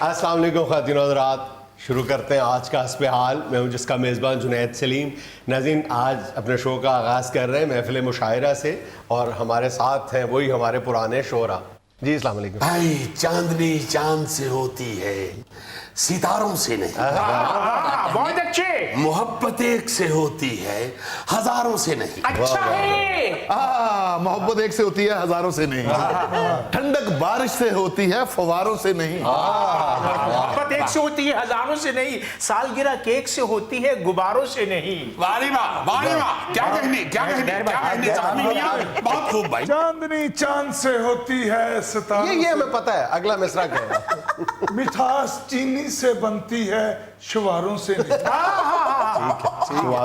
السلام علیکم خواتین و حضرات، شروع کرتے ہیں آج کا حسب حال۔ میں ہوں جس کا میزبان جنید سلیم۔ ناظرین، آج اپنے شو کا آغاز کر رہے ہیں محفل مشاعرہ سے، اور ہمارے ساتھ ہیں وہی ہمارے پرانے شعراء۔ جی السلام علیکم۔ بھائی چاندنی چاند سے ہوتی ہے، ستاروں سے نہیں۔ بہت اچھے۔ محبت ایک سے ہوتی ہے، ہزاروں سے نہیں۔ اچھا ہے۔ محبت ایک سے ہوتی ہے، ہزاروں سے نہیں۔ ٹھنڈک بارش سے ہوتی ہے، فواروں سے نہیں۔ محبت ایک سے ہوتی ہے، ہزاروں سے نہیں۔ سالگرہ کیک سے ہوتی ہے، غباروں سے نہیں۔ واہ واہ، کیا کہنے زخمی میاں، بہت خوب بھائی۔ چاندنی چاند سے ہوتی ہے، ستاروں یہ ہمیں پتہ ہے، اگلا مصرع کیا ہے؟ مٹھاس چینی سے بنتی ہے، شواروں سے نہیں۔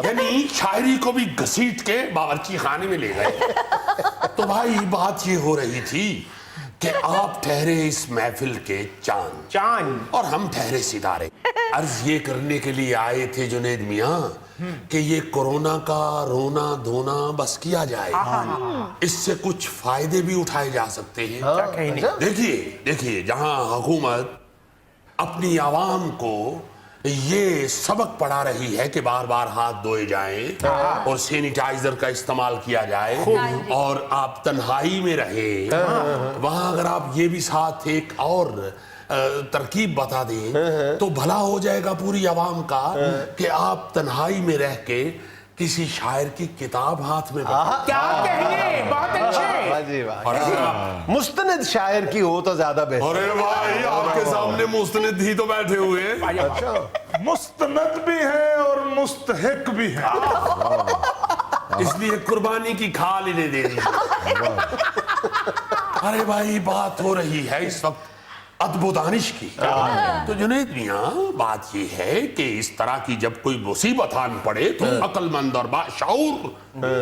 یعنی شاعری کو بھی گھسیٹ کے باورچی خانے میں لے گئے۔ تو بھائی بات یہ ہو رہی تھی کہ آپ ٹھہرے اس محفل کے چاند اور ہم ٹھہرے ستارے۔ عرض یہ کرنے کے لیے آئے تھے جنید میاں کہ یہ کورونا کا رونا دھونا بس کیا جائے، اس سے کچھ فائدے بھی اٹھائے جا سکتے ہیں۔ دیکھیے جہاں حکومت اپنی عوام کو یہ سبق پڑھا رہی ہے کہ بار بار ہاتھ دھوئے جائیں اور سینیٹائزر کا استعمال کیا جائے اور آپ تنہائی میں رہیں، وہاں اگر آپ یہ بھی ساتھ ایک اور ترکیب بتا دیں تو بھلا ہو جائے گا پوری عوام کا کہ آپ تنہائی میں رہ کے کسی شاعر کی کتاب ہاتھ میں کیا کہنے، بہت اچھے۔ مستند شاعر کی ہو تو زیادہ بہتر۔ ارے بھائی آپ کے سامنے مستند ہی تو بیٹھے ہوئے ہیں۔ مستند بھی ہے اور مستحق بھی ہے۔ اس لیے قربانی کی کھال انہیں دے دی۔ ارے بھائی بات ہو رہی ہے اس وقت ادب و دانش کی۔ تو جنید میاں بات یہ ہے کہ اس طرح کی جب کوئی مصیبت آن پڑے تو عقل مند اور باشعور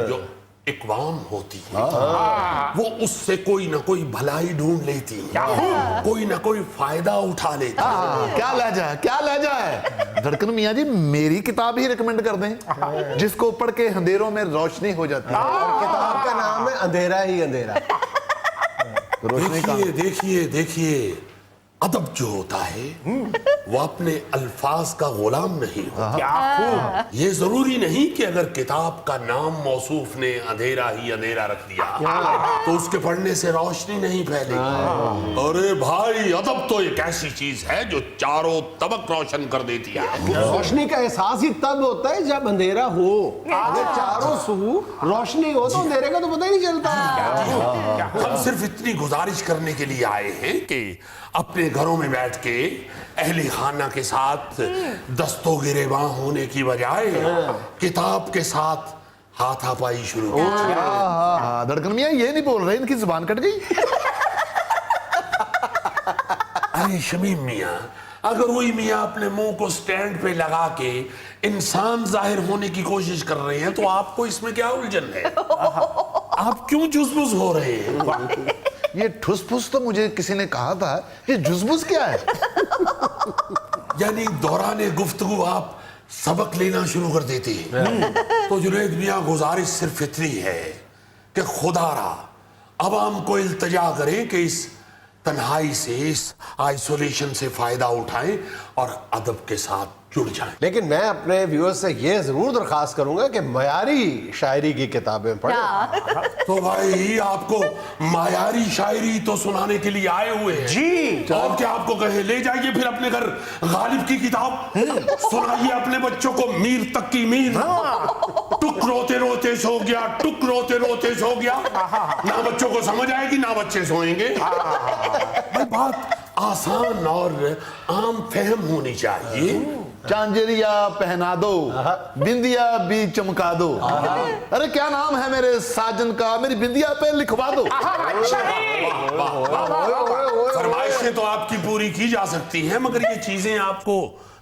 جو اقوام ہوتی ہے وہ اس سے کوئی نہ کوئی بھلائی ڈھونڈ لیتی ہے، کوئی نہ کوئی فائدہ اٹھا لیتی ہے۔ کیا لہجہ ہے؟ دھڑکن میاں جی میری کتاب ہی ریکمینڈ کر دیں جس کو پڑھ کے اندھیروں میں روشنی ہو جاتی ہے۔ اور کتاب کا نام ہے اندھیرا ہی اندھیرا۔ دیکھیے ادب جو ہوتا ہے وہ اپنے الفاظ کا غلام نہیں ہوتا۔ یہ ضروری نہیں کہ اگر کتاب کا نام موصوف نے اندھیرا ہی اندھیرا رکھ دیا تو اس کے پڑھنے سے روشنی نہیں پھیلے گی۔ ارے بھائی ادب تو ایک ایسی چیز ہے جو چاروں طبق روشن کر دیتی ہے۔ روشنی کا احساس ہی تب ہوتا ہے جب اندھیرا ہو۔ اگر چاروں سو روشنی ہو تو اندھیرے کا تو پتہ ہی نہیں چلتا۔ ہم صرف اتنی گزارش کرنے کے لیے آئے ہیں کہ اپنے گھروں میں بیٹھ کے اہل خانہ کے ساتھ دستوں گریباں ہونے کی بجائے کتاب کے ساتھ ہاتھا پائی شروع کی۔ دھڑکن میاں یہ نہیں بول رہے، ان کی زبان کٹ گئی۔ ارے شمیم میاں، اگر وہی میاں اپنے منہ کو سٹینڈ پہ لگا کے انسان ظاہر ہونے کی کوشش کر رہے ہیں تو آپ کو اس میں کیا الجھن ہے؟ آپ کیوں جزبز ہو رہے ہیں؟ یہ ٹھس پھس تو مجھے کسی نے کہا تھا، یہ جزبز کیا ہے؟ یعنی دوران گفتگو آپ سبق لینا شروع کر دیتے ہیں۔ تو جنید میاں گزارش صرف اتنی ہے کہ خدا را عوام کو التجا کریں کہ اس تنہائی سے، اس آئسولیشن سے فائدہ اٹھائیں اور ادب کے ساتھ جڑ جائیں۔ لیکن میں اپنے ویورز سے یہ ضرور درخواست کروں گا کہ معیاری شاعری کی کتابیں پڑھیں۔ تو بھائی آپ کو معیاری شاعری تو سنانے کے لیے آئے ہوئے ہیں جی، اور کیا آپ کو کہیں لے جائیے پھر اپنے گھر غالب کی کتاب سنائیے اپنے بچوں کو میر تک کی میر، ٹک روتے روتے سو گیا، ٹک روتے روتے سو گیا۔ نہ بچوں کو سمجھ آئے گی نہ بچے سوئیں گے۔ بھائی بات آسان اور عام فہم ہونی چاہیے۔ چانجریا پہنا دو، بندیا بھی چمکا دو، ارے کیا نام ہے میرے ساجن کا، میری بندیا پہ لکھوا دو۔ فرمائشیں تو آپ کی پوری کی جا سکتی ہیں مگر یہ چیزیں آپ کو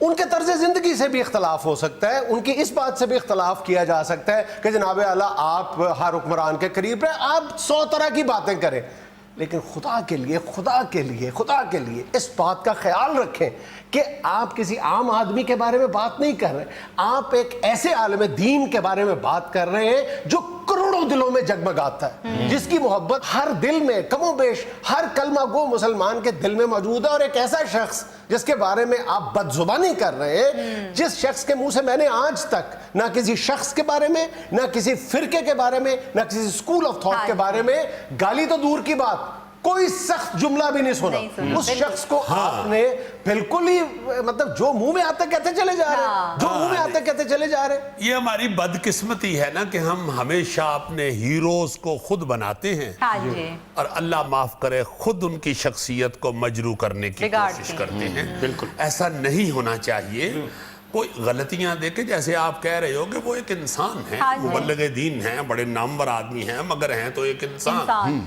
ان کے طرز زندگی سے بھی اختلاف ہو سکتا ہے, ان کی اس بات سے بھی اختلاف کیا جا سکتا ہے کہ جناب اعلیٰ آپ ہر حکمران کے قریب رہیں, آپ 100 طرح کی باتیں کریں, لیکن خدا کے لیے اس بات کا خیال رکھیں کہ آپ کسی عام آدمی کے بارے میں بات نہیں کر رہے, آپ ایک ایسے عالم دین کے بارے میں بات کر رہے ہیں جو کروڑوں دلوں میں جگمگاتا ہے, جس کی محبت ہر دل میں کم و بیش ہر کلمہ گو مسلمان کے دل میں موجود ہے, اور ایک ایسا شخص جس کے بارے میں آپ بدزبانی کر رہے ہیں, جس شخص کے منہ سے میں نے آج تک نہ کسی شخص کے بارے میں, نہ کسی فرقے کے بارے میں, نہ کسی اسکول آف تھاٹ کے بارے میں, گالی تو دور کی بات, کوئی سخت جملہ بھی نہیں سنا. اس شخص کو آپ نے بالکل ہی مطلب جو منہ میں آتے کہتے چلے جا رہے ہیں, یہ ہماری بدقسمتی ہے نا کہ ہم ہمیشہ اپنے ہیروز کو خود بناتے ہیں اور اللہ معاف کرے خود ان کی شخصیت کو مجروح کرنے کی کوشش کرتے ہیں. بالکل ایسا نہیں ہونا چاہیے. کوئی غلطیاں دیکھیں, جیسے آپ کہہ رہے ہو کہ وہ ایک انسان ہے, مبلغ دین ہیں, بڑے نامور آدمی ہیں, مگر ہیں تو ایک انسان.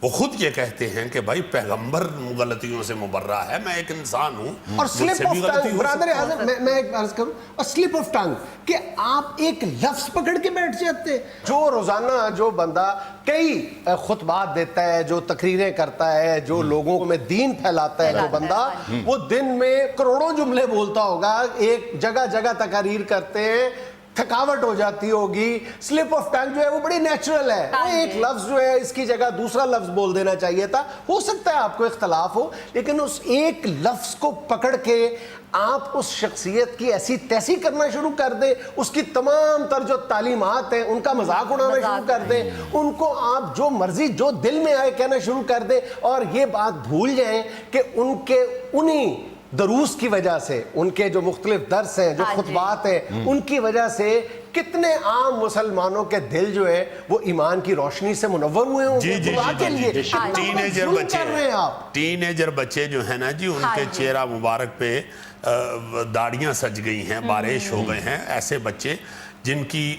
وہ خود یہ کہتے ہیں کہ بھائی پیغمبر غلطیوں سے مبرہ ہے, میں ایک انسان ہوں, اور سلپ آف ٹنگ, برادر اعظم میں ایک عرض کروں, اور سلپ آف ٹنگ کہ آپ ایک لفظ پکڑ کے بیٹھ جاتے ہیں. جو روزانہ جو بندہ کئی خطبات دیتا ہے, جو تقریریں کرتا ہے, جو لوگوں میں دین پھیلاتا ہے, جو بندہ وہ دن میں کروڑوں جملے بولتا ہوگا, ایک جگہ جگہ تقاریر کرتے ہیں, تھکاوٹ ہو جاتی ہوگی. سلپ آف ٹنگ جو ہے وہ بڑی نیچرل ہے, ایک لفظ جو ہے اس کی جگہ دوسرا لفظ بول دینا چاہیے تھا. ہو سکتا ہے آپ کو اختلاف ہو, لیکن اس ایک لفظ کو پکڑ کے آپ اس شخصیت کی ایسی تیسی کرنا شروع کر دیں, اس کی تمام تر جو تعلیمات ہیں ان کا مذاق اڑانا شروع کر دیں, ان کو آپ جو مرضی جو دل میں آئے کہنا شروع کر دیں, اور یہ بات بھول جائیں کہ ان کے انہی دروس کی وجہ سے, ان کے جو مختلف درس ہیں, جو خطبات ہیں, ان کی وجہ سے کتنے عام مسلمانوں کے دل جو ہے وہ ایمان کی روشنی سے منور ہوئے ہوں گے. ٹینیجر بچے جو ہیں نا جی, ان کے چہرہ مبارک پہ داڑیاں سج گئی ہیں, بارش ہو گئے ہیں. ایسے بچے جن کی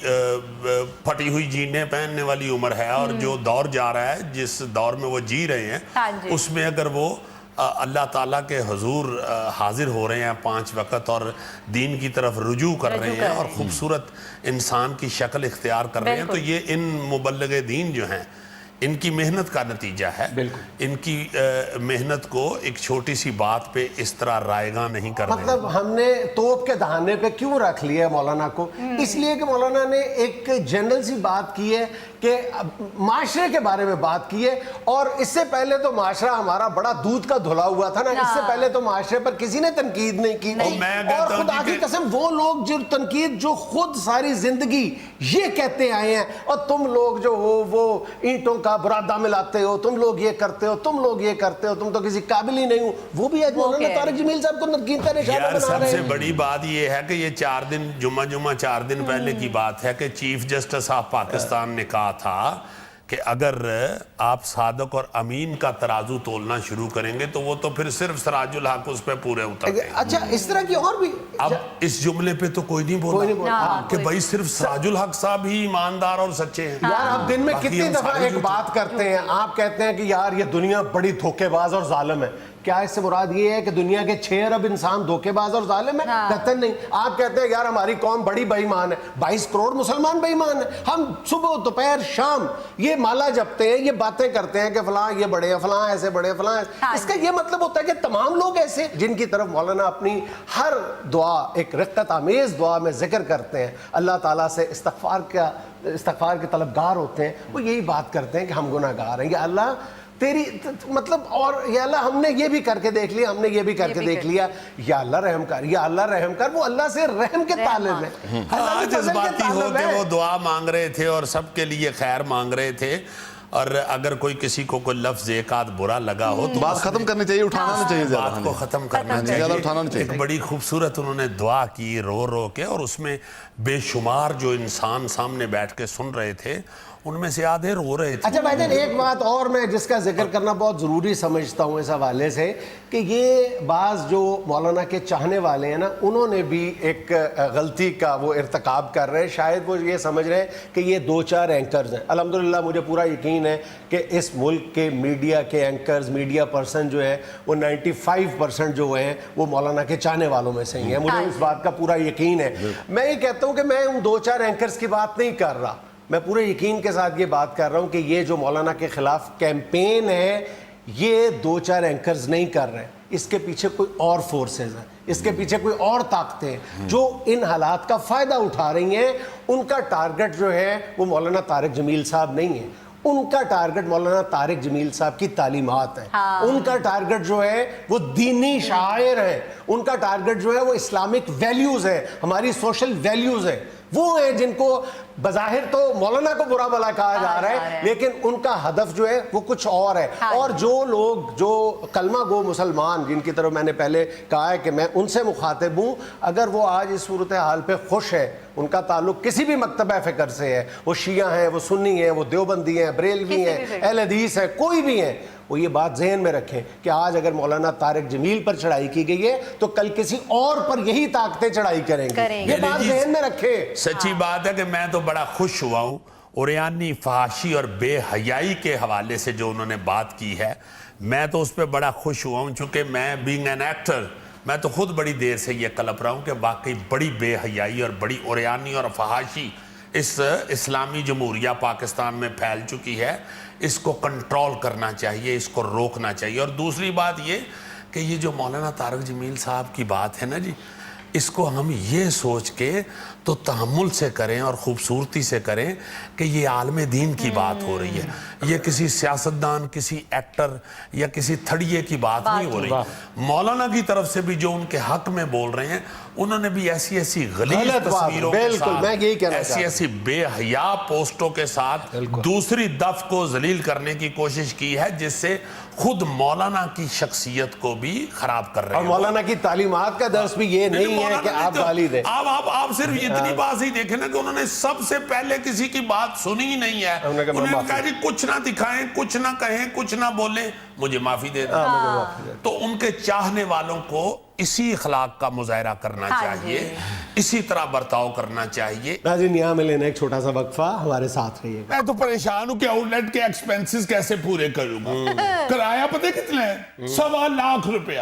پھٹی ہوئی جینیں پہننے والی عمر ہے, اور جو دور جا رہا ہے, جس دور میں وہ جی رہے ہیں, اس میں اگر وہ اللہ تعالیٰ کے حضور حاضر ہو رہے ہیں 5 وقت, اور دین کی طرف رجوع کر رہے ہیں, اور خوبصورت انسان کی شکل اختیار کر رہے ہیں, تو یہ ان مبلغ دین جو ہیں ان کی محنت کا نتیجہ ہے. ان کی محنت کو ایک چھوٹی سی بات پہ اس طرح رائیگاں نہیں کر رہے. مطلب ہم نے توپ کے دہانے پہ کیوں رکھ لیا مولانا کو؟ اس لیے کہ مولانا نے ایک جنرل سی بات کی ہے کہ معاشرے کے بارے میں بات کی ہے, اور اس سے پہلے تو معاشرہ ہمارا بڑا دودھ کا دھلا ہوا تھا نا, اس سے پہلے تو معاشرے پر کسی نے تنقید نہیں کی. اور خدا کی قسم وہ لوگ جو تنقید جو خود ساری زندگی یہ کہتے آئے ہیں, اور تم لوگ جو ہو وہ اینٹوں کا برادہ ملاتے ہو, تم لوگ یہ کرتے ہو, تم لوگ یہ کرتے ہو, تم تو کسی قابل ہی نہیں ہو, وہ بھی مولانا طارق جمیل صاحب کو تنقید کا نشانہ بنا رہے ہیں. سب سے بڑی بات یہ ہے کہ یہ 4 دن جمعہ 4 دن پہلے کی بات ہے کہ چیف جسٹس آف پاکستان نے کہا تھا کہ اگر آپ صادق اور امین کا ترازو تولنا شروع کریں گے تو وہ تو پھر صرف سراج الحق اس پہ پورے اتر گئے. اچھا, اس طرح کی اور بھی. اب اس جملے پہ تو کوئی نہیں بولا کہ بھائی صرف سراج الحق صاحب ہی ایماندار اور سچے ہیں. یار آپ دن میں کتنی دفعہ ایک بات کرتے ہیں, آپ کہتے ہیں کہ یار یہ دنیا بڑی دھوکے باز اور ظالم ہے. کیا اس سے مراد یہ ہے کہ دنیا کے 6 ارب انسان دھوکے باز اور ظالم ہیں؟ کہتے نہیں. آپ کہتے ہیں یار ہماری قوم بڑی بے ایمان ہے, 22 کروڑ مسلمان بے ایمان ہیں. ہم صبح دوپہر شام یہ مالا جپتے ہیں, یہ باتیں کرتے ہیں کہ فلاں یہ بڑے ہیں, فلاں ایسے بڑے ہیں, فلاں ایسے. اس کا یہ مطلب ہوتا ہے کہ تمام لوگ ایسے, جن کی طرف مولانا اپنی ہر دعا ایک رقت آمیز دعا میں ذکر کرتے ہیں, اللہ تعالیٰ سے استغفار کے طلبگار ہوتے ہیں, وہ یہی بات کرتے ہیں کہ ہم گناہ گار ہیں, یا اللہ تیری مطلب, اور یا اللہ ہم نے یہ بھی کر کے دیکھ لیا, ہم نے یہ بھی کر کے دیکھ لیا, یا اللہ رحم کر, یا اللہ رحم کر. وہ اللہ سے رحم کے طالب ہیں, جذباتی ہو کے وہ دعا مانگ رہے تھے اور سب کے لیے خیر مانگ رہے تھے, اور اگر کوئی کسی کو کوئی لفظ ایک آدھ برا لگا ہو تو بات ختم کرنی چاہیے, اٹھانا نہیں چاہیے, بات کو ختم کرنا چاہیے. ایک بڑی خوبصورت انہوں نے دعا کی رو رو کے, اور اس میں بے شمار جو انسان سامنے بیٹھ کے سن رہے تھے ان میں سے آدھے رو رہے تھے. اچھا بھائی جان ایک بات اور میں جس کا ذکر کرنا بہت ضروری سمجھتا ہوں اس حوالے سے کہ یہ بعض جو مولانا کے چاہنے والے ہیں نا انہوں نے بھی ایک غلطی کا وہ ارتکاب کر رہے ہیں. شاید وہ یہ سمجھ رہے ہیں کہ یہ 2-4 اینکرز ہیں. الحمدللہ مجھے پورا یقین ہے کہ اس ملک کے میڈیا کے اینکرز میڈیا پرسن جو ہے وہ 95% جو ہیں وہ مولانا کے چاہنے والوں میں سے ہی ہیں. مجھے اس بات کا پورا یقین ہے. میں یہ کہتا ہوں کہ میں ان 2-4 اینکرز کی بات نہیں کر رہا, میں پورے یقین کے ساتھ یہ بات کر رہا ہوں کہ یہ جو مولانا کے خلاف کیمپین ہے یہ 2-4 اینکرز نہیں کر رہے ہیں. اس کے پیچھے کوئی اور فورسز ہیں, اس کے پیچھے کوئی اور طاقتیں ہیں جو ان حالات کا فائدہ اٹھا رہی ہیں. ان کا ٹارگٹ جو ہے وہ مولانا طارق جمیل صاحب نہیں ہے, ان کا ٹارگٹ مولانا طارق جمیل صاحب کی تعلیمات ہیں. ان کا ٹارگٹ جو ہے وہ دینی شاعر ہیں, ان کا ٹارگٹ جو ہے وہ اسلامک ویلیوز ہے, ہماری سوشل ویلیوز ہیں. وہ ہیں جن کو بظاہر تو مولانا کو برا بھلا کہا جا رہا ہے لیکن ان کا ہدف جو ہے وہ کچھ اور ہے. اور جو لوگ جو کلمہ گو مسلمان جن کی طرف میں نے پہلے کہا ہے کہ میں ان سے مخاطب ہوں, اگر وہ آج اس صورتحال پہ خوش ہے, ان کا تعلق کسی بھی مکتبہ فکر سے ہے, وہ شیعہ ہیں, وہ سنی ہیں, وہ دیوبندی ہیں, بریلوی ہیں, اہل حدیث ہیں, کوئی بھی ہیں, وہ یہ بات ذہن میں رکھیں کہ آج اگر مولانا طارق جمیل پر چڑھائی کی گئی ہے تو کل کسی اور پر یہی طاقتیں چڑھائی کریں گی. یہ بات ذہن میں رکھیں. سچی بات ہے کہ میں تو بڑا خوش ہوا ہوں اوریانی فحاشی اور بے حیائی کے حوالے سے جو انہوں نے بات کی ہے, میں تو اس پہ بڑا خوش ہوا ہوں چونکہ میں بینگ این ایکٹر میں تو خود بڑی دیر سے یہ کلپ رہا ہوں کہ واقعی بڑی بے حیائی اور بڑی اوریانی اور فحاشی اس اسلامی جمہوریہ پاکستان میں پھیل چکی ہے. اس کو کنٹرول کرنا چاہیے, اس کو روکنا چاہیے. اور دوسری بات یہ کہ یہ جو مولانا طارق جمیل صاحب کی بات ہے نا جی, اس کو ہم یہ سوچ کے تو تحمل سے کریں اور خوبصورتی سے کریں کہ یہ عالم دین کی بات ہو رہی ہے, یہ کسی سیاستدان, کسی ایکٹر یا کسی تھڑیے کی بات نہیں ہو رہی. مولانا کی طرف سے بھی جو ان کے حق میں بول رہے ہیں انہوں نے بھی ایسی ایسی غلیظ تصویروں کے ساتھ, ایسی ایسی بے حیا پوسٹوں کے ساتھ دوسری دف کو ذلیل کرنے کی کوشش کی ہے جس سے خود مولانا کی شخصیت کو بھی خراب کر رہے ہیں. اور مولانا کی تعلیمات کا درس بھی یہ نہیں ہے کہ آپ گالی دیں. آپ صرف اتنی بات ہی دیکھیں نا کہ انہوں نے سب سے پہلے کسی کی بات سنی ہی نہیں ہے. انہوں نے کہا جی کچھ نہ دکھائیں, کچھ نہ کہیں, کچھ نہ بولیں, مجھے معافی دے دیں. تو ان کے چاہنے والوں کو اسی اخلاق کا مظاہرہ کرنا چاہیے, اسی طرح برتاؤ کرنا چاہیے. ناظرین یہاں میں لینا ایک چھوٹا سا وقفہ, ہمارے ساتھ رہیے. میں تو پریشان ہوں کہ آؤٹ لیٹ کے ایکسپینسز کیسے پورے کروں گا. کرایہ پتہ کتنا ہے؟ 1.25 لاکھ روپیہ.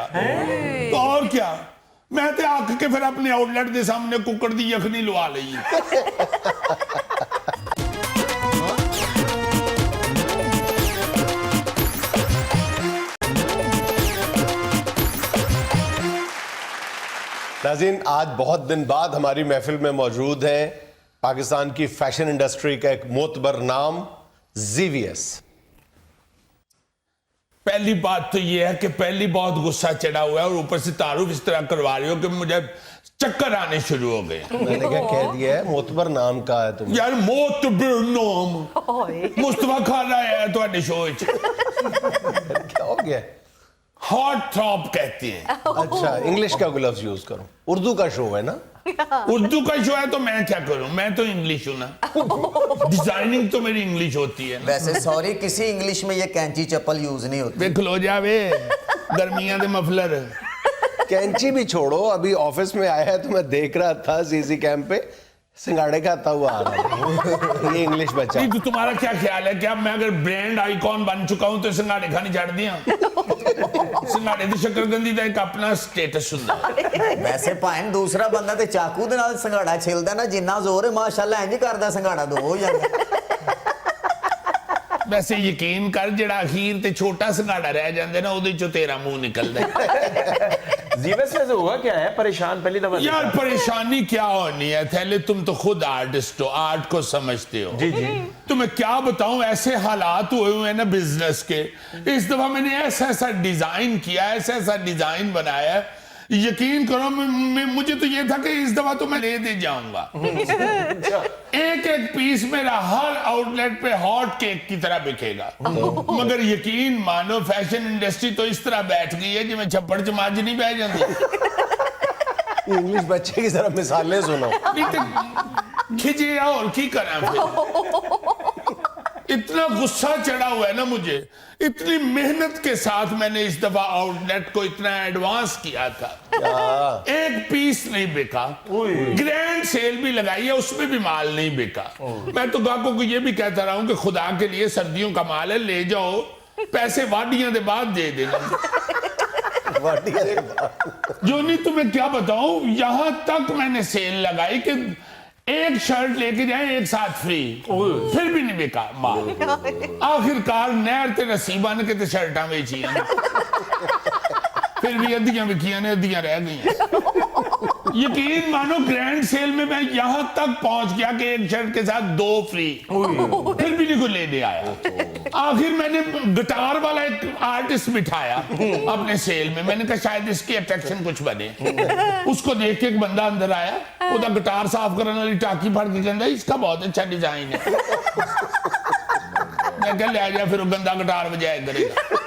تو اور کیا, میں تے آکھ کے پھر اپنے آؤٹ لیٹ دے سامنے ککڑ دی یخنی لوا لئی. ناظرین آج بہت دن بعد ہماری محفل میں موجود ہیں پاکستان کی فیشن انڈسٹری کا ایک معتبر نام زی وی ایس. پہلی بات تو یہ ہے کہ پہلی بہت غصہ چڑھا ہوا ہے اور اوپر سے تعارف اس طرح کروا رہی ہو کہ مجھے چکر آنے شروع ہو گئے. میں نے کیا کہہ دیا ہے, معتبر نام کہا ہے تم. یار معتبر نام مصطفیٰ کھان آیا ہے تو شو کیا ہو گیا؟ ہاٹ ٹاپ کہتے ہیں. اچھا انگلش کا لفظ یوز کرو, اردو کا شو ہے نا. اردو کا شو ہے تو میں کیا کروں, میں تو انگلش ہوں نا, ڈیزائننگ تو میری انگلش ہوتی ہے. ویسے سوری کسی انگلش میں یہ کینچی چپل یوز نہیں ہوتی. کھلو جاوے گرمیاں دے مفلر. کینچی بھی چھوڑو, ابھی آفس میں آیا ہے تو میں دیکھ رہا تھا سی سی کیمپ پہ سنگاڑے کھاتا ہوا آ رہا ہے. یہ انگلش بچہ. تو تمہارا کیا خیال ہے کہ اب میں اگر برینڈ آئیکن بن چکا ہوں تو سنگاڑے کھانی چھاڑ دیا؟ سنگاڑے دی شکر گندی دا ایک اپنا سٹیٹس ہوندا. ویسے پائن دوسرا بندہ تے چاقو دے نال سنگاڑا چھلدا نا, جنہ زور ہے ماشاءاللہ انج کردا سنگاڑا دو ہو جاندا. ویسے یقین کر جڑا اخیر تے چھوٹا سنگاڑا رہ جاندے نا اودے چوں تیرا منہ نکلدا. زیوس میں سے ہوا کیا ہے؟ پریشان پہلی دفعہ. یار پریشانی کیا ہونی ہے, تھیلے تم تو خود آرٹسٹ ہو, آرٹ کو سمجھتے ہو. جی جی. تمہیں کیا بتاؤں, ایسے حالات ہوئے ہیں نا بزنس کے. اس دفعہ میں نے ایسا ڈیزائن کیا, ایسا ڈیزائن بنایا ہے, یقین کرو مجھے تو یہ تھا کہ اس دفعہ تو میں لے دے جاؤں گا. ایک پیس میرا ہر آؤٹ لیٹ پہ ہاٹ کیک کی طرح بکے گا. مگر یقین مانو فیشن انڈسٹری تو اس طرح بیٹھ گئی ہے کہ میں چھپڑ چماج نہیں بہ جاتی. انگلش بچے کی طرح مثالیں سنو. کھجے اور کی کریں پھر. اتنا غصہ چڑھا ہوا ہے نا مجھے, اتنی محنت کے ساتھ میں نے اس دفعہ آؤٹ لیٹ کو اتنا ایڈوانس کیا تھا, ایک پیس نہیں بکا, گرینڈ سیل بھی لگائی ہے اس میں بھی مال نہیں بکا. میں تو گاہکوں کو یہ بھی کہتا رہا ہوں کہ خدا کے لیے سردیوں کا مال ہے, لے جاؤ, پیسے واڈیاں دے بعد دے دینا. جو نہیں تمہیں کیا بتاؤں, یہاں تک میں نے سیل لگائی کہ ایک شرٹ لے کے جائیں ایک ساتھ فری, پھر بھی نہیں بکا مال. آخر کار نہر تے نصیبہ نے کہتے شرٹاں بیچیاں, پھر بھی ادھیاں بکیاں نے, ادھیاں رہ گئی. یقین مانو گرینڈ سیل میں یہاں تک پہنچ گیا کہ ایک شرٹ کے ساتھ 2 فری, پھر بھی نہیں کوئی لینے آیا. آخر میں نے گٹار والا ایک آرٹسٹ بٹھایا اپنے سیل میں, میں نے کہا شاید اس کی اٹریکشن کچھ بنے. اس کو دیکھ کے ایک بندہ اندر آیا, وہ دا گٹار صاف کرنے والی ٹاکی پھڑ کے کہندا اس کا بہت اچھا ڈیزائن ہے. میں کہا لے جا, پھر وہ گندا گٹار بجائے کرے گا.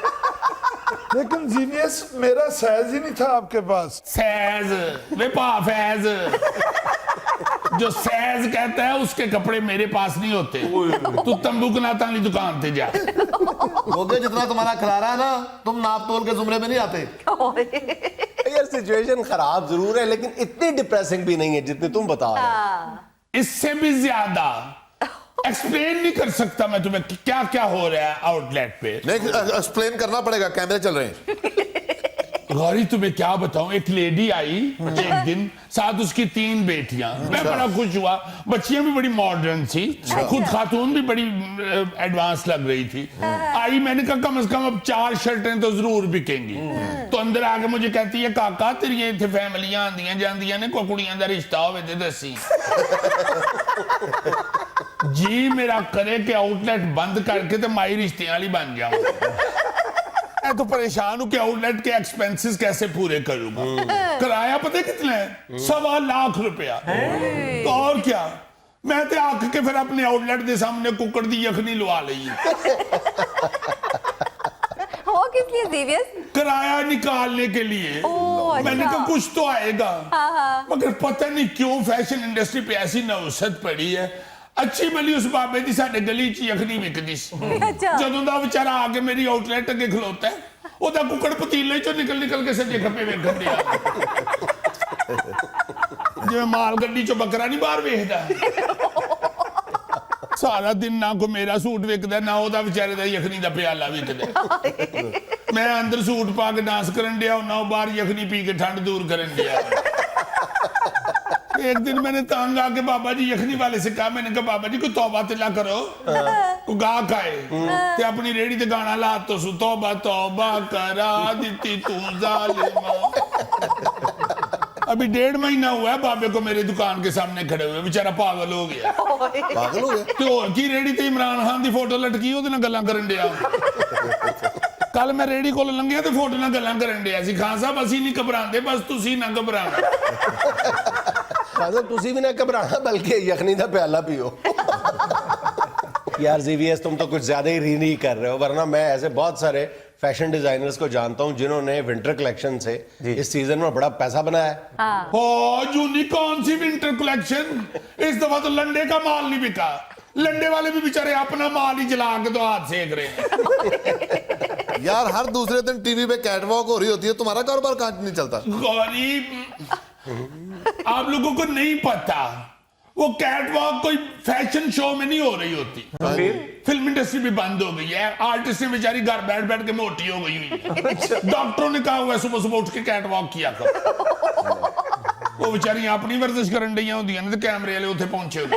لیکن زینیس میرا سائز ہی نہیں تھا آپ کے پاس. سیز وے پا فیض, جو سیز کہتا ہے اس کے کپڑے میرے پاس نہیں ہوتے. تو تمبو کناتا والی دکان تے جا. گوگے جتنا تمہارا کھلارا ہے نا, تم ناپ تول کے زمرے میں نہیں آتے. یار سچویشن خراب ضرور ہے لیکن اتنی ڈپریسنگ بھی نہیں ہے جتنی تم بتا رہے ہو. اس سے بھی زیادہ ایکسپلین نہیں کر سکتا میں تمہیں کیا کیا ہو رہا ہے آؤٹ لیٹ پہ. نہیں ایکسپلین کرنا پڑے گا, کیمرے چل رہے ہیں. غوری تمہیں کیا بتاؤں, ایک لیڈی آئی ایک دن, ساتھ اس کی 3 بیٹیاں. میں بڑا خوش ہوا, بچیاں بھی بڑی ماڈرن تھی, خود خاتون بھی بڑی ایڈوانس لگ رہی تھی. آئی, میں نے کہا کم از کم اب 4 شرٹیں تو ضرور بکیں گی. تو اندر آگے مجھے کہتی ہے کاکا تیری اتنے فیملیاں آندیاں جاندیاں نے, کوئی کڑیاں دا رشتہ ہوئے تے دسی. جی میرا کرے کہ آؤٹ لیٹ بند کر کے تو مائی رشتے والی بن جاؤں. میں تو پریشان ہوں کہ آؤٹ لیٹ کے ایکسپینسز کیسے پورے کروں گا. کرایہ پتہ کتنا ہے, 1.25 لاکھ روپیہ. تو اور کیا, میں تے آکھ کے پھر اپنے آؤٹ لیٹ دے سامنے ککڑ دی یخنی لوا لئی. وہ کس لیے زیویس؟ کرایہ نکالنے کے لیے. میں نے کہا کچھ تو آئے گا, مگر پتہ نہیں کیوں فیشن انڈسٹری پہ ایسی نوست پڑی ہے. اچھی بلی اس بابے دی ساڈے گلی چ یخنی وکدی سی. جدوں دا بیچارہ آ کے میری آؤٹ لیٹ اگے کھلوتا ہے, او دا ککڑ پتیلے چوں نکل کے سجے کھپے ویکھن دیا. جویں مال گڈی چوں بکرا نہیں باہر ویکھدا. سارا دن نہ کو میرا سوٹ وکدا, نہ او دا بیچارے دا یخنی دا پیالہ وکدا. میں اندر سوٹ پا کے ڈانس کرن دیا, نہ باہر یخنی پی کے ٹھنڈ دور کرن دیا. ایک دن میں نے تانگ آ کے بابا جی یخنی والے سے کہا, میں نے کہا بابا جی کوئی توبہ تلا کرو, کوئی گاہ کھائے تے اپنی ریڑی تے گانا لا تو سو, توبہ توبہ کرا دیتی تو ظالمہ. ابھی 1.5 مہینہ ہوا ہے بابے کو میرے دکان کے سامنے کھڑے ہوئے, بیچارہ پاگل ہو گیا. پاگل ہو گیا. تو اور کی ریڑی تے عمران خان دی فوٹو لٹکی, وہ نہ گلاں کرن دیا. کل میں ریڑی کو لنگیا تے فوٹو نہ گلاں کرن دیا سی. خان صاحب اسی نہیں گھبراندے, بس تسی نہ گھبرانا. تسی بھی نہ گھبرانا بلکہ یخنی دا پیالہ پیو. یار زیویس تم تو کچھ زیادہ ہی ری کر رہے ہو, ورنہ میں ایسے بہت سارے فیشن ڈیزائنرز کو جانتا ہوں جنہوں نے ونٹر کلیکشن سے اس سیزن میں بڑا پیسہ بنایا ہے. جونی کون سی ونٹر کلیکشن, اس دفعہ تو لنڈے کا مال نہیں بکا. لنڈے والے بھی بیچارے اپنا مال ہی جلا کے تو ہاتھ سیک رہے ہیں. یار ہر دوسرے دن ٹی وی پہ کیٹ واک ہو رہی ہوتی ہے, تمہارا کاروبار کہاں نہیں چلتا. غریب آپ لوگوں کو نہیں پتا, وہ کیٹ واک کوئی فیشن شو میں نہیں ہو رہی ہوتی. فلم انڈسٹری بھی بند ہو گئی ہے, آرٹسٹیں بیچاری گھر بیٹھ بیٹھ کے موٹی ہو گئی ہوئی ہے. ڈاکٹروں نے کہا ہوا ہے صبح صبح اٹھ کے کیٹ واک کیا کرو. وہ بیچاریاں اپنی ورزش کرن ڈیاں ہوندیاں نے تے کیمرے والے اوتھے پہنچے ہوئے.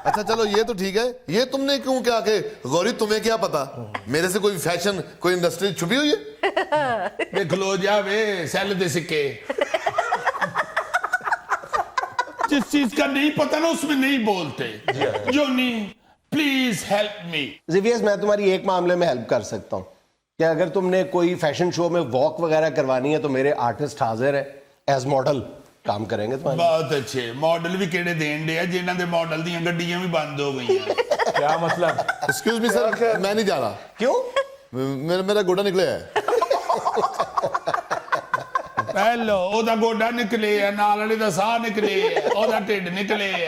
اچھا چلو یہ تو ٹھیک ہے, یہ تم نے کیوں کیا کہ غوری تمہیں کیا پتا میرے سے کوئی فیشن کوئی انڈسٹری چھپی ہوئی ہے. دیکھ لو جا وے سیل دے سکے, جس چیز کا نہیں پتا نا اس میں نہیں بولتے. جونی پلیز ہیلپ می. زیویس میں تمہاری ایک معاملے میں ہیلپ کر سکتا ہوں کہ اگر تم نے کوئی فیشن شو میں واک وغیرہ کروانی ہے تو میرے آرٹسٹ حاضر ہے, ایز ماڈل کام کریں گے تمہارے. بہت اچھے ماڈل بھی کیڑے دین دے ہیں جنہاں دے ماڈل دیاں گڈیاں بھی بند ہو گئی ہیں. کیا مطلب؟ ایکسکیوز می سر, میں نہیں جا رہا. کیوں؟ میرا گوڑا نکلے ہے. پہلو او دا گوڈا نکلے ہے, نال والے دا ساہ نکلے ہے, او دا ٹھڈ نکلے ہے,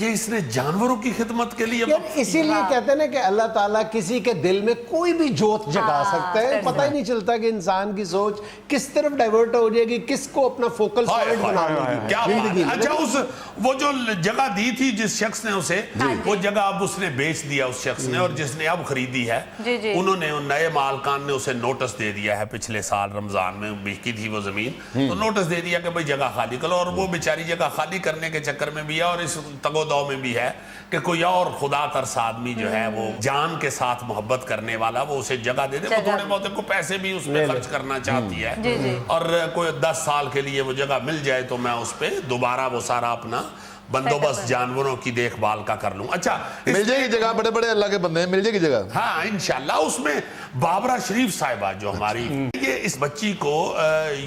یہ اس نے جانوروں کی خدمت کے لیے یار اسی لیے کہتے ہیں نا کہ اللہ تعالیٰ کسی کے دل میں کوئی بھی جوت جگا سکتا ہے, پتہ ہی نہیں چلتا کہ انسان کی سوچ کس طرف ڈائیورٹ ہو جائے گی, کس کو اپنا فوکل پوائنٹ بنا لے گی. کیا بات ہے. اچھا وہ جو جگہ دی تھی جس شخص نے اسے, وہ جگہ اب اس نے بیچ دیا اس شخص نے, اور جس نے اب خریدی ہے انہوں نے, نئے مالکان نے اسے نوٹس دے دیا ہے. پچھلے سال رمضان میں بکی تھی وہ زمین, تو نوٹس دے دیا کہ بھئی جگہ خالی کرو, اور وہ بیچاری جگہ خالی کرنے کے چکر میں بھی ہے, اور اس تگ و دو میں بھی ہے کہ کوئی اور خدا ترس آدمی جو ہے وہ جان کے ساتھ محبت کرنے والا, وہ اسے جگہ دے دے. وہ تھوڑے بہت کو پیسے بھی اس پہ خرچ کرنا چاہتی ہے, اور کوئی 10 سال کے لیے وہ جگہ مل جائے تو میں اس پہ دوبارہ وہ سارا اپنا بندوبست جانوروں کی دیکھ بھال کا کر لوں. اچھا مل جائے گی جگہ, بڑے بڑے اللہ کے بندے ہیں, مل جائے گی جگہ. ہاں انشاءاللہ. اس میں بابرہ شریف صاحبہ جو ہماری, یہ اس بچی کو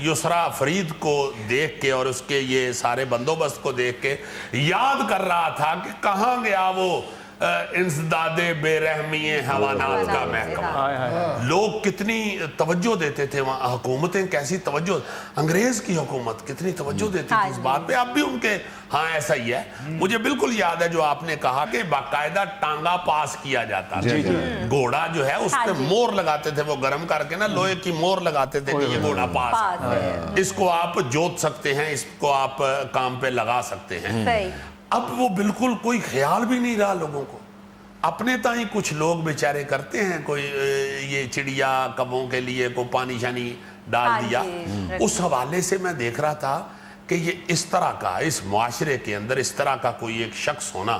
یسرا فرید کو دیکھ کے اور اس کے یہ سارے بندوبست کو دیکھ کے یاد کر رہا تھا کہ کہاں گیا وہ انسداد بے رحمی حیوانات کا محکمہ. لوگ کتنی توجہ دیتے تھے وہاں, حکومتیں کیسی توجہ, انگریز کی حکومت کتنی توجہ دیتی تھی اس بات پہ. اب بھی ان کے ہاں ایسا ہی ہے. مجھے بالکل یاد ہے جو آپ نے کہا کہ باقاعدہ ٹانگا پاس کیا جاتا تھا. گھوڑا جو ہے اس پہ مور لگاتے تھے, وہ گرم کر کے نا لوہے کی مور لگاتے تھے کہ یہ گھوڑا پاس ہے, اس کو آپ جوت سکتے ہیں, اس کو آپ کام پہ لگا سکتے ہیں. اب وہ بالکل کوئی خیال بھی نہیں رہا لوگوں کو. اپنے تائیں کچھ لوگ بیچارے کرتے ہیں, کوئی یہ چڑیا کبوں کے لیے کو پانی شانی ڈال دیا. اس حوالے سے میں دیکھ رہا تھا کہ یہ اس طرح کا, اس معاشرے کے اندر اس طرح کا کوئی ایک شخص ہونا,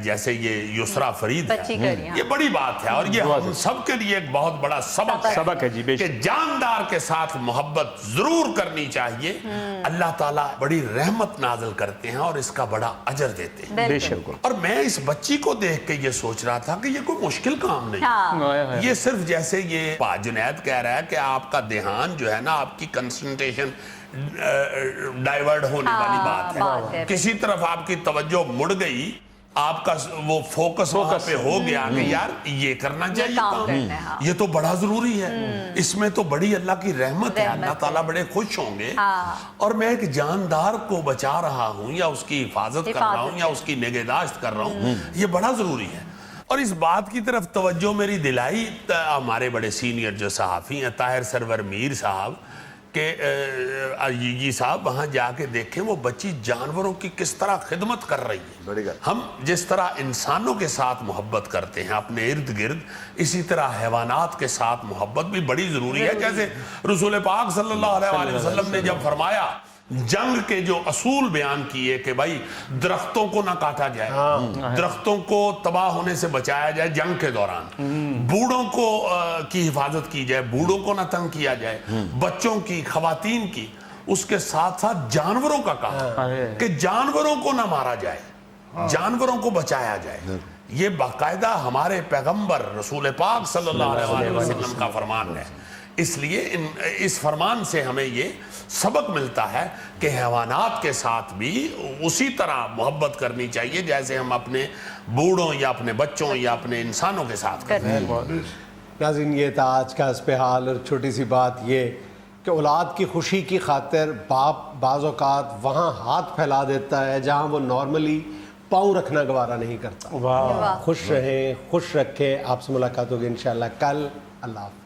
جیسے یہ یسرا فرید ہے, یہ بڑی بات ہے, اور یہ ہم سب کے لیے ایک بہت بڑا سبق ہے کہ جاندار کے ساتھ محبت ضرور کرنی چاہیے. اللہ تعالیٰ بڑی رحمت نازل کرتے ہیں اور اس کا بڑا اجر دیتے ہیں. بے شک. اور میں اس بچی کو دیکھ کے یہ سوچ رہا تھا کہ یہ کوئی مشکل کام نہیں. یہ صرف جیسے یہ پا جنید کہہ رہا ہے کہ آپ کا دھیان جو ہے نا, آپ کی کنسنٹریشن ڈائیورٹ ہونے والی بات ہے. کسی طرف آپ کی توجہ مڑ گئی, آپ کا وہ فوکس وہاں پہ ہو گیا کہ یار یہ کرنا چاہیے کام, یہ تو بڑا ضروری ہے, اس میں تو بڑی اللہ کی رحمت ہے, اللہ تعالیٰ بڑے خوش ہوں گے, اور میں ایک جاندار کو بچا رہا ہوں یا اس کی حفاظت کر رہا ہوں یا اس کی نگہداشت کر رہا ہوں, یہ بڑا ضروری ہے. اور اس بات کی طرف توجہ میری دلائی ہمارے بڑے سینئر جو صحافی ہیں, طاہر سرور میر صاحب, کہ یہ صاحب وہاں جا کے دیکھیں وہ بچی جانوروں کی کس طرح خدمت کر رہی ہے. ہم جس طرح انسانوں کے ساتھ محبت کرتے ہیں اپنے ارد گرد, اسی طرح حیوانات کے ساتھ محبت بھی بڑی ضروری ہے. جیسے رسول پاک صلی اللہ علیہ وآلہ وسلم نے جب فرمایا, جنگ کے جو اصول بیان کیے کہ بھائی درختوں کو نہ کاٹا جائے, درختوں کو تباہ ہونے سے بچایا جائے جنگ کے دوران, بوڑھوں کو کی حفاظت کی جائے, بوڑھوں کو نہ تنگ کیا جائے, بچوں کی, خواتین کی, اس کے ساتھ ساتھ جانوروں کا کہا کہ جانوروں کو نہ مارا جائے, جانوروں کو بچایا جائے. یہ باقاعدہ ہمارے پیغمبر رسول پاک صلی اللہ علیہ وسلم کا فرمان ہے. اس لیے اس فرمان سے ہمیں یہ سبق ملتا ہے کہ حیوانات کے ساتھ بھی اسی طرح محبت کرنی چاہیے جیسے ہم اپنے بوڑھوں یا اپنے بچوں یا اپنے انسانوں کے ساتھ کرتے ہیں. ناظرین, یہ تھا آج کا حسب حال, اور چھوٹی سی بات یہ کہ اولاد کی خوشی کی خاطر باپ بعض اوقات وہاں ہاتھ پھیلا دیتا ہے جہاں وہ نارملی پاؤں رکھنا گوارا نہیں کرتا. خوش رہیں, خوش رکھیں. آپ سے ملاقات ہوگی انشاءاللہ کل. اللہ حافظ.